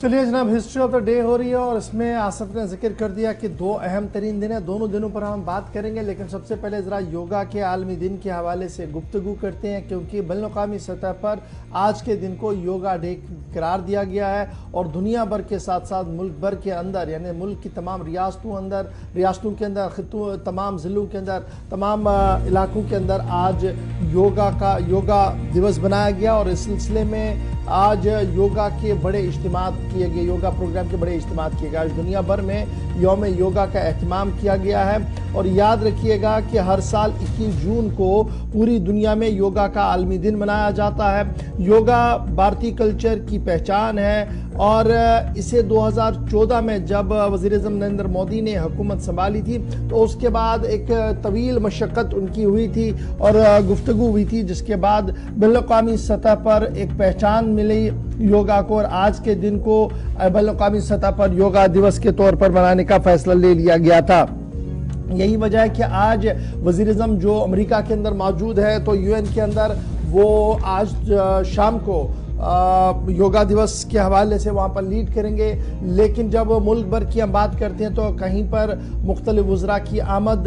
चलिए जनाब, history of the day हो रही है और इसमें आसफ ने जिक्र कर दिया कि दो अहम तरीन दिन है। दोनों दिनों पर हम बात करेंगे, लेकिन सबसे पहले ज़रा योगा के आलमी दिन के हवाले से गुफ्तगू करते हैं, क्योंकि बैनुल-अक़वामी सतह पर आज के दिन को योगा डे करार दिया गया है और दुनिया भर के साथ साथ मुल्क भर के अंदर, यानी मुल्क की तमाम रियासतों के अंदर, खित्तों, तमाम ज़िलों के अंदर, तमाम इलाकों के अंदर आज योगा दिवस बनाया गया और इस सिलसिले में आज योगा के बड़े इज्तिमा किए गए, योगा प्रोग्राम के बड़े इज्तिमा किए गए। आज दुनिया भर में यौम योगा का एहतमाम किया गया है और याद रखिएगा कि हर साल 21 जून को पूरी दुनिया में योगा का आलमी दिन मनाया जाता है। योगा भारतीय कल्चर की पहचान है और इसे 2014 में जब वज़ीर-ए-आज़म नरेंद्र मोदी ने हुकूमत संभाली थी तो उसके बाद एक तवील मशक्क़त उनकी हुई थी और गुफ्तगू हुई थी, जिसके बाद बैनुल-अक़वामी सतह पर एक पहचान मिली योगा को और आज के दिन को बैनुल-अक़वामी सतह पर योगा दिवस के तौर पर मनाने का फैसला ले लिया गया था। यही वजह है कि आज वज़ीर-ए-आज़म जो अमेरिका के अंदर मौजूद है तो यूएन के अंदर वो आज शाम को योगा दिवस के हवाले से वहाँ पर लीड करेंगे। लेकिन जब मुल्क भर की हम बात करते हैं तो कहीं पर मुख्तलिफ वज़रा की आमद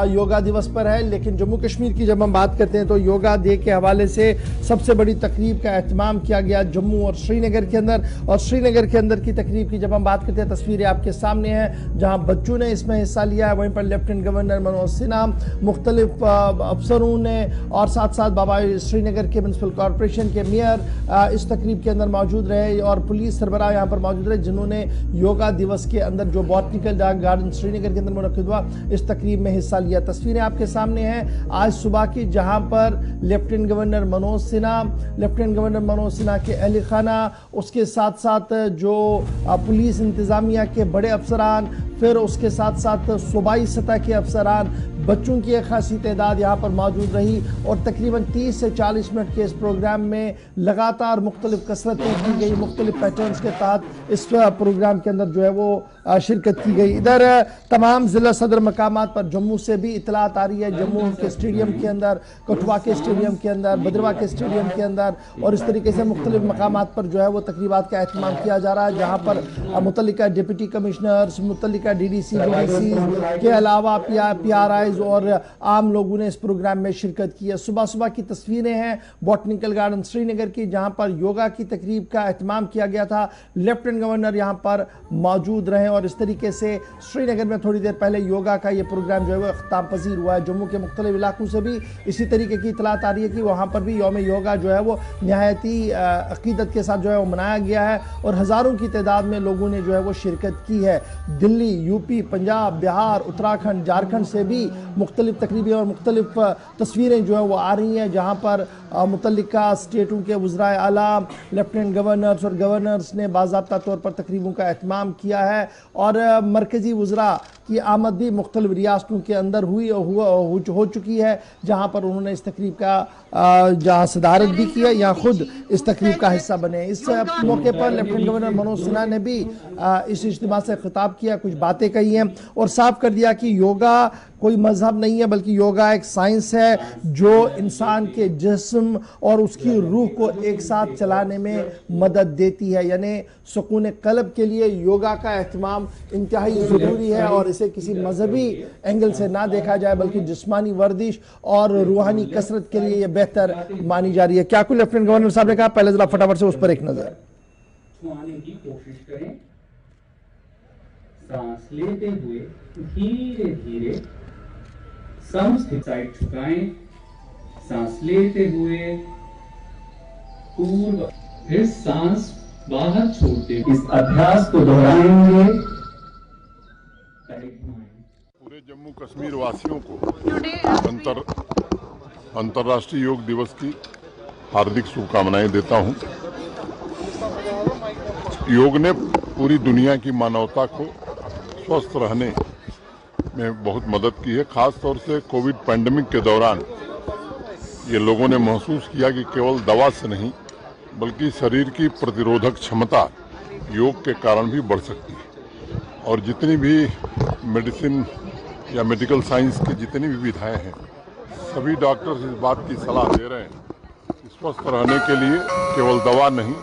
योगा दिवस पर है, लेकिन जम्मू कश्मीर की जब हम बात करते हैं तो योगा डे के हवाले से सबसे बड़ी तकरीब का एहतमाम किया गया जम्मू और श्रीनगर के अंदर। और श्रीनगर के अंदर की तकरीब की जब हम बात करते हैं, तस्वीरें आपके सामने हैं जहाँ बच्चों ने इसमें हिस्सा लिया है। वहीं पर लेफ्टिनेंट गवर्नर मनोज सिन्हा, मुख्तलिफ अफसरों ने और साथ साथ बाबा श्रीनगर के म्यूनसिपल कॉरपोरेशन के मेयर इस तकरीब के अंदर मौजूद रहे और पुलिस सरबराह यहाँ पर मौजूद रहे, जिन्होंने योगा दिवस के अंदर जो बॉटनिकल गार्डन श्रीनगर के अंदर मुनक्किद हुआ इस तकरीब में हिस्सा लिया। तस्वीरें आपके सामने हैं आज सुबह की, जहाँ पर लेफ्टिनेंट गवर्नर मनोज सिन्हा के अहल खाना, उसके साथ साथ जो पुलिस इंतज़ामिया के बड़े अफसरान, फिर उसके साथ साथ सूबाई सतह के अफसरान, बच्चों की एक खासी तादाद यहाँ पर मौजूद रही और तकरीबन 30 से 40 मिनट के इस प्रोग्राम में लगातार मुख्तलिफ कसरतें की गई, मुख्तलिफ पैटर्न्स के तहत इस प्रोग्राम के अंदर जो है वो शिरकत की गई। इधर तमाम ज़िला सदर मकामात पर जम्मू से भी इतलात आ रही है, जम्मू के स्टेडियम के अंदर, कठुआ के स्टेडियम के अंदर, भद्रवाह के स्टेडियम के अंदर और इस तरीके से मुख्तलिफ मकामात पर जो है वो तकरीबात का एहतमाम किया जा रहा है, जहाँ पर मुतल्लिका डिप्टी कमिश्नर्स, मुतल्लिका DDC के अलावा PRIs और आम लोगों ने इस प्रोग्राम में शिरकत की है। सुबह सुबह की तस्वीरें हैं बॉटनिकल गार्डन श्रीनगर की, जहां पर योगा की तकरीब का एहतमाम किया गया था। लेफ्टिनेंट गवर्नर यहां पर मौजूद रहे और इस तरीके से श्रीनगर में थोड़ी देर पहले योगा का ये प्रोग्राम जो है वो अख्ताम पजीर हुआ है। जम्मू के मुख्तलिफ इलाकों से भी इसी तरीके की इतलात आ रही है कि वहाँ पर भी यौम योगा जो है वो नहायती अकीदत के साथ जो है वो मनाया गया है और हज़ारों की तादाद में लोगों ने जो है वो शिरकत की है। दिल्ली, यूपी, पंजाब, बिहार, उत्तराखंड, झारखंड से भी मुख्तलिफ तकरीबें और मुख्तलिफ तस्वीरें जो है वो आ रही हैं, जहाँ पर मुतल्लिका स्टेटों के वज़राए आला, लेफ्टिनेंट गवर्नर्स और गवर्नर्स ने बाज़ाब्ता तौर पर तकरीबों का एहतमाम किया है और मरकज़ी वज़रा की आमद भी मुख्तलिफ रियासतों के अंदर हो चुकी है, जहाँ पर उन्होंने इस तकरीब का जहाँ सदारत भी की है या खुद इस तकरीब का हिस्सा बने। इस मौके पर लेफ्टिनेंट गवर्नर मनोज सिन्हा ने भी इस इज्तिमा से खिताब किया, कुछ बातें कही हैं और साफ कर दिया कि योगा कोई मजहब नहीं है बल्कि योगा एक साइंस है जो इंसान के जिस्म और उसकी रूह को एक साथ चलाने में मदद देती है। यानी सुकून कल्ब के लिए योगा का एहतमाम इंतहाई ज़रूरी है और इसे किसी मजहबी एंगल से ना देखा जाए बल्कि जिस्मानी वर्जिश और रूहानी कसरत के लिए यह बेहतर मानी जा रही है। क्या कुछ लेफ्टिनेंट गवर्नर साहब ने कहा, पहले जरा फटाफट से उस पर एक नजर। की कोशिश करें, सांस लेते हुए धीरे धीरे समस्थित साइड झुकाएं, सांस लेते हुए पूर्व, फिर सांस बाहर छोड़ते हुए इस अभ्यास को दोहराएंगे। पूरे जम्मू कश्मीर वासियों को अंतर्राष्ट्रीय योग दिवस की हार्दिक शुभकामनाएं देता हूं। योग ने पूरी दुनिया की मानवता को स्वस्थ रहने में बहुत मदद की है। खास तौर से कोविड पैंडेमिक के दौरान ये लोगों ने महसूस किया कि केवल दवा से नहीं बल्कि शरीर की प्रतिरोधक क्षमता योग के कारण भी बढ़ सकती है और जितनी भी मेडिसिन या मेडिकल साइंस की जितनी भी विधाएं हैं, सभी डॉक्टर्स इस बात की सलाह दे रहे हैं कि स्वस्थ रहने के लिए केवल दवा नहीं,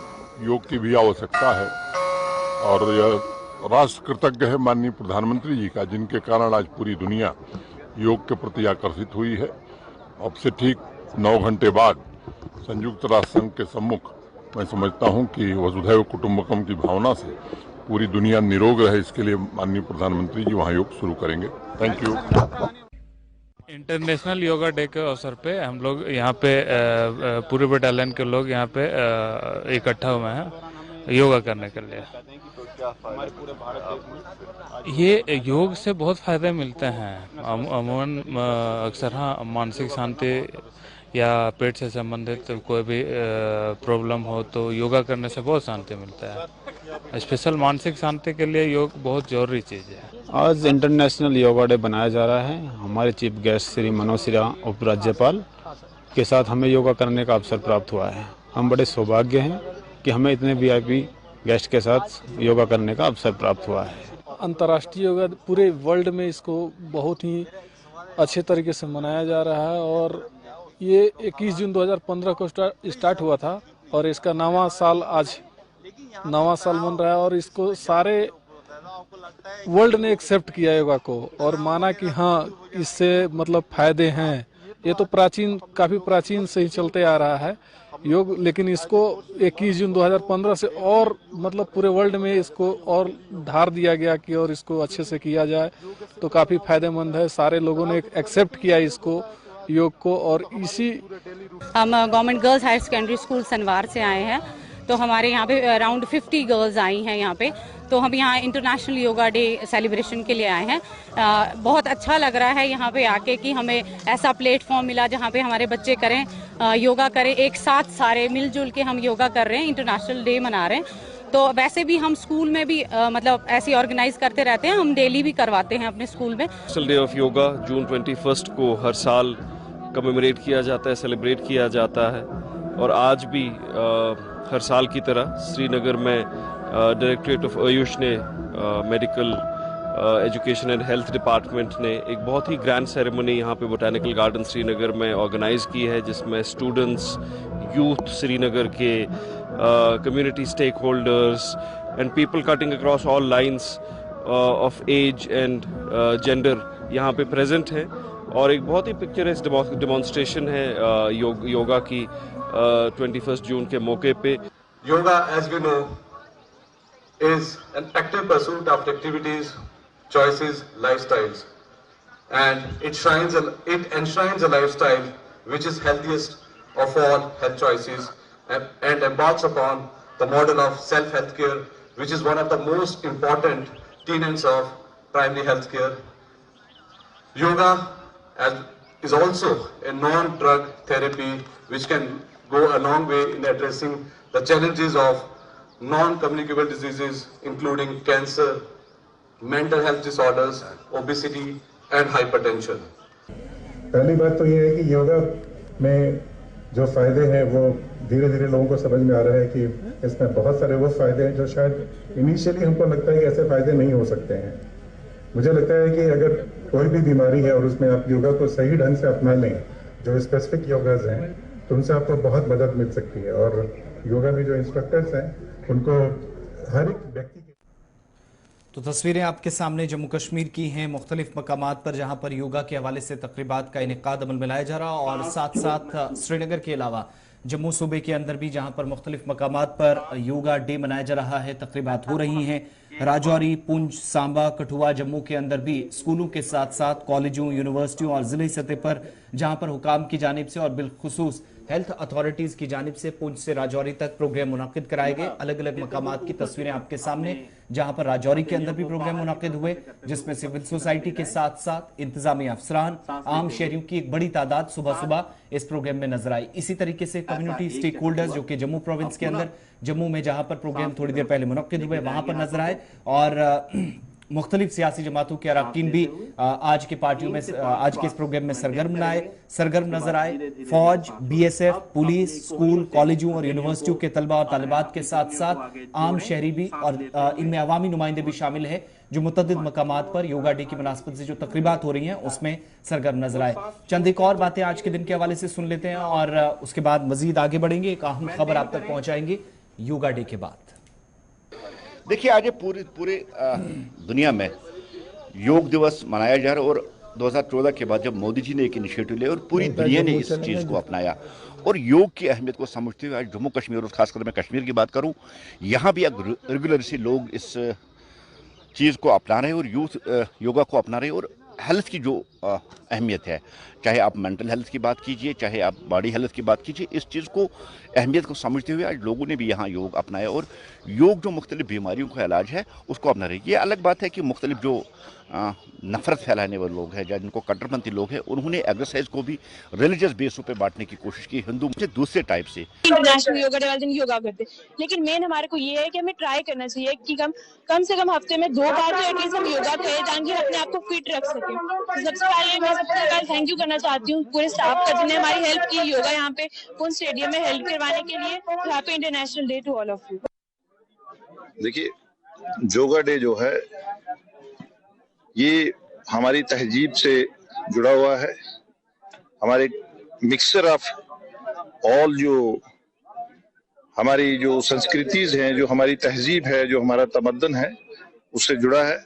योग की भी आवश्यकता है। और यह राष्ट्र कृतज्ञ है माननीय प्रधानमंत्री जी का, जिनके कारण आज पूरी दुनिया योग के प्रति आकर्षित हुई है। अब से ठीक 9 घंटे बाद संयुक्त राष्ट्र संघ के सम्मुख मैं समझता हूं कि वसुधैव कुटुंबकम की भावना से पूरी दुनिया निरोग रहे, इसके लिए माननीय प्रधानमंत्री जी वहां योग शुरू करेंगे। Thank you. International yoga day के अवसर पे हम लोग यहाँ पे पूरे बटालियन के लोग यहाँ पे इकट्ठा हुए हैं योगा करने के लिए। ये योग से बहुत फायदे मिलते हैं। अमूमन अक्सर हाँ मानसिक शांति या पेट से संबंधित कोई भी प्रॉब्लम हो तो योगा करने से बहुत शांति मिलता है। स्पेशल मानसिक शांति के लिए योग बहुत जरूरी चीज़ है। आज इंटरनेशनल योगा डे बनाया जा रहा है। हमारे चीफ गेस्ट श्री मनोज सिन्हा उपराज्यपाल के साथ हमें योगा करने का अवसर प्राप्त हुआ है। हम बड़े सौभाग्य हैं कि हमें इतने वीआईपी गेस्ट के साथ योगा करने का अवसर प्राप्त हुआ है। अंतर्राष्ट्रीय योगा पूरे वर्ल्ड में इसको बहुत ही अच्छे तरीके से मनाया जा रहा है और ये 21 जून 2015 को स्टार्ट हुआ था और इसका 9वां साल आज 9वां साल बन रहा है और इसको सारे वर्ल्ड ने एक्सेप्ट किया योगा को और माना कि हाँ इससे मतलब फायदे हैं। ये तो काफी प्राचीन से ही चलते आ रहा है योग, लेकिन इसको 21 जून 2015 से और मतलब पूरे वर्ल्ड में इसको और धार दिया गया कि और इसको अच्छे से किया जाए तो काफी फायदेमंद है। सारे लोगों ने एक्सेप्ट किया इसको योग को और इसी हम government girls higher secondary school Sanawar से आए हैं तो हमारे यहाँ पे अराउंड 50 गर्ल्स आई हैं यहाँ पे, तो हम यहाँ इंटरनेशनल योगा डे सेलिब्रेशन के लिए आए हैं। बहुत अच्छा लग रहा है यहाँ पे आके कि हमें ऐसा प्लेटफॉर्म मिला जहाँ पे हमारे बच्चे करें योगा करें, एक साथ सारे मिलजुल के हम योगा कर रहे हैं, इंटरनेशनल डे मना रहे हैं। तो वैसे भी हम स्कूल में भी मतलब ऐसे ऑर्गेनाइज करते रहते हैं, हम डेली भी करवाते हैं अपने स्कूल में। नेशनल डे ऑफ योगा जून 21 को हर साल कमेमोरेट किया जाता है, सेलिब्रेट किया जाता है और आज भी हर साल की तरह श्रीनगर में डायरेक्टरेट ऑफ आयुष ने medical education and health department ने एक बहुत ही ग्रैंड सेरेमनी यहाँ पे बोटैनिकल गार्डन श्रीनगर में ऑर्गेनाइज की है, जिसमें स्टूडेंट्स, यूथ श्रीनगर के, community stakeholders and people cutting across all lines of age and gender यहाँ पे प्रेजेंट हैं और एक बहुत ही पिक्चरेस्क डेमोन्स्ट्रेशन है योगा की 21 जून के मौके पे। Yoga, as we know, is an active pursuit of activities, choices, lifestyles, and it enshrines a lifestyle which is healthiest of all health choices and embarks upon the model of self-health care, which is one of the most important tenets of primary health care. Yoga is also a non-drug therapy which can go a long way in addressing the challenges of non-communicable diseases including cancer, mental health disorders, obesity and hypertension. पहली बात तो ये है कि योगा में जो फायदे हैं वो धीरे धीरे लोगों को समझ में आ रहा है कि इसमें बहुत सारे वो फायदे हैं जो शायद इनिशियली हमको लगता है कि ऐसे फायदे नहीं हो सकते हैं। मुझे लगता है कि अगर कोई भी बीमारी है और उसमें आप योगा को सही ढंग से अपना लें, जो स्पेसिफिक योगाज हैं, तो उनसे आपको बहुत मदद मिल सकती है और योगा में जो इंस्ट्रक्टर्स हैं उनको हर एक व्यक्ति तो तस्वीरें आपके सामने जम्मू कश्मीर की हैं मुख्तलिफ मकामात पर जहां पर योगा के हवाले से तकरीबात का इनेकाद अमल में लाया जा रहा और साथ साथ श्रीनगर के अलावा जम्मू सूबे के अंदर भी जहां पर मुख्तलिफ मकामात पर योगा डे मनाया जा रहा है, तकरीबात हो रही हैं। राजौरी, पुंछ, सांबा, कठुआ, जम्मू के अंदर भी स्कूलों के साथ साथ कॉलेजों, यूनिवर्सिटियों और जिले सतह पर जहां पर हुकाम की जानिब से और बिलखुसूस हेल्थ अथॉरिटीज की जानिब से पुंछ से राजौरी तक प्रोग्राम मुनाकिद कराए गए। अलग अलग मकामात की तस्वीरें आपके सामने, जहां पर राजौरी के अंदर भी प्रोग्राम मुनाकिद हुए जिसमें सिविल सोसाइटी के साथ साथ इंतजामी अफसरान, आम शहरियों की एक बड़ी तादाद सुबह सुबह इस प्रोग्राम में नजर आई। इसी तरीके से कम्युनिटी स्टेक होल्डर्स जो कि जम्मू प्रोविंस के अंदर जम्मू में जहां पर प्रोग्राम थोड़ी देर पहले मुनक्किद हुए वहां पर नजर आए और मुख्तलिफ सियासी जमातों के अरकान भी आज के पार्टियों में आज के इस प्रोग्राम में सरगर्म नजर आए। फौज, BSF, पुलिस, स्कूल, कॉलेजों और यूनिवर्सिटियों के तलबा और तालिबात के साथ साथ आम शहरी भी और इनमें अवामी नुमाइंदे भी शामिल है जो मुतअद्दिद मकामात पर योगा डे की मुनासबत से जो तकरीबात हो रही हैं उसमें सरगर्म नजर आए। चंद एक और बातें आज के दिन के हवाले से सुन लेते हैं और उसके बाद मजीद आगे बढ़ेंगे। एक अहम खबर आप तक पहुंचाएंगे योगा डे के बाद। देखिए आज ये पूरे दुनिया में योग दिवस मनाया जा रहा है और 2014 के बाद जब मोदी जी ने एक इनिशिएटिव लिया और पूरी दुनिया ने इस चीज़ को अपनाया और योग की अहमियत को समझते हुए आज जम्मू कश्मीर और खासकर मैं कश्मीर की बात करूं, यहाँ भी अब रेगुलरली लोग इस चीज़ को अपना रहे हैं और यूथ योगा को अपना रहे हैं और हेल्थ की जो अहमियत है, चाहे आप मेंटल हेल्थ की बात कीजिए, चाहे आप बॉडी हेल्थ की बात कीजिए, इस चीज़ को अहमियत को समझते हुए आज लोगों ने भी यहाँ योग अपनाया और योग जो मुख्तलिफ बीमारियों का इलाज है उसको अपना रहे। ये अलग बात है कि मुख्तलिफ जो नफरत फैलाने वाले लोग हैं, जिनको कट्टरपंथी लोग हैं, उन्होंने एक्सरसाइज को भी रिलीजियस बेसों पे बांटने की कोशिश की, हिंदू से दूसरे टाइप से। इंटरनेशनल योगा डे वाले दिन योगा करते, लेकिन मेन हमारे को ये है कि हमें ट्राई करना चाहिए कि कम से कम हफ्ते में 2 बार तो एटलीस्ट हम योगा करें ताकि हम अपने आप को फिट रख सकें। तो सबसे पहले मैं सबसे पहले थैंक यू करना चाहती हूँ पूरे स्टाफ का जिन्हें हमारी हेल्प की योगा यहाँ पे पूर्ण स्टेडियम में हेल्प करवाने के लिए। Happy international day to all of you. देखिए योगा डे जो है ये हमारी तहजीब से जुड़ा हुआ है, हमारे मिक्सचर ऑफ ऑल जो हमारी जो संस्कृतिज हैं, जो हमारी तहजीब है, जो हमारा तमद्दन है उससे जुड़ा है,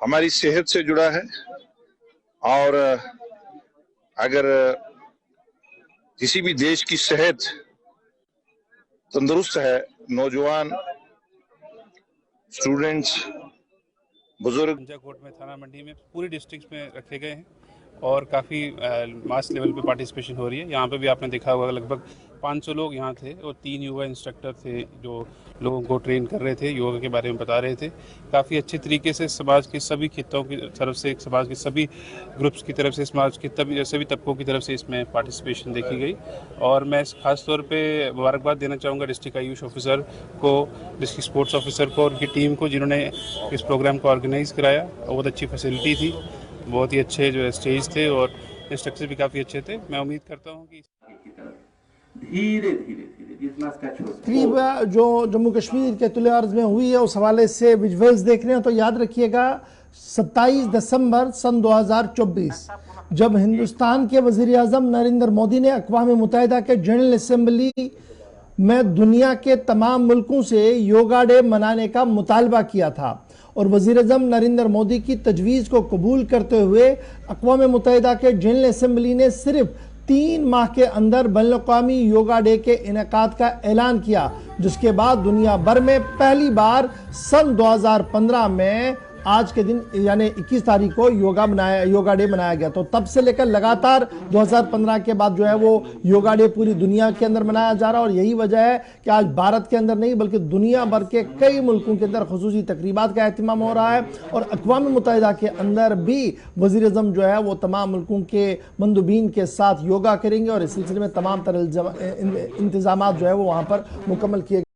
हमारी सेहत से जुड़ा है। और अगर किसी भी देश की सेहत तंदुरुस्त है, नौजवान, स्टूडेंट्स, बुजुर्ग कोट में थाना मंडी में पूरी डिस्ट्रिक्ट में रखे गए हैं और काफ़ी मास लेवल पे पार्टिसिपेशन हो रही है। यहाँ पे भी आपने देखा होगा लगभग 500 लोग यहाँ थे और 3 योगा इंस्ट्रक्टर थे जो लोगों को ट्रेन कर रहे थे, योगा के बारे में बता रहे थे। काफ़ी अच्छे तरीके से समाज के सभी खित्तों की तरफ से, समाज के सभी ग्रुप्स की तरफ से, समाज के सभी तबकों की तरफ से इसमें पार्टिसिपेशन देखी गई। और मैं खास तौर पे मुबारकबाद देना चाहूँगा डिस्ट्रिक्ट आयुष ऑफिसर को, डिस्ट्रिक्ट स्पोर्ट्स ऑफिसर को और उनकी टीम को जिन्होंने इस प्रोग्राम को ऑर्गेनाइज़ कराया। बहुत अच्छी फैसिलिटी थी, बहुत ही अच्छे जो स्टेज थे और इंस्ट्रक्टर भी काफ़ी अच्छे थे। मैं उम्मीद करता हूँ कि धीरे धीरे जितना तकरीब जो जम्मू कश्मीर के तुले अर्ज में हुई है उस हवाले से विजुअल्स देख रहे हैं तो याद रखिएगा 27 दिसंबर सन 2024 जब हिंदुस्तान के वज़ीर आज़म नरेंद्र मोदी ने अक़वाम मुत्तहिदा के जनरल असेंबली में दुनिया के तमाम मुल्कों से योगा डे मनाने का मुतालबा किया था और वज़ीर आज़म नरेंद्र मोदी की तजवीज़ को कबूल करते हुए अक़वाम मुत्तहिदा के जनरल असेंबली ने सिर्फ 3 माह के अंदर बैनुल-अक़वामी योगा डे के इनेकाद का ऐलान किया, जिसके बाद दुनिया भर में पहली बार सन 2015 में आज के दिन यानी 21 तारीख को योगा डे मनाया गया। तो तब से लेकर लगातार 2015 के बाद जो है वो योगा डे पूरी दुनिया के अंदर मनाया जा रहा है और यही वजह है कि आज भारत के अंदर नहीं बल्कि दुनिया भर के कई मुल्कों के अंदर खुसूसी तकरीबात का एहतमाम हो रहा है और अक़वाम मुत्तहिदा के अंदर भी वज़ीर आज़म जो है वो तमाम मुल्कों के मंदूबीन के साथ योगा करेंगे और इस सिलसिले में तमाम तरह इंतजाम जो है वो वहाँ पर मुकम्मल किए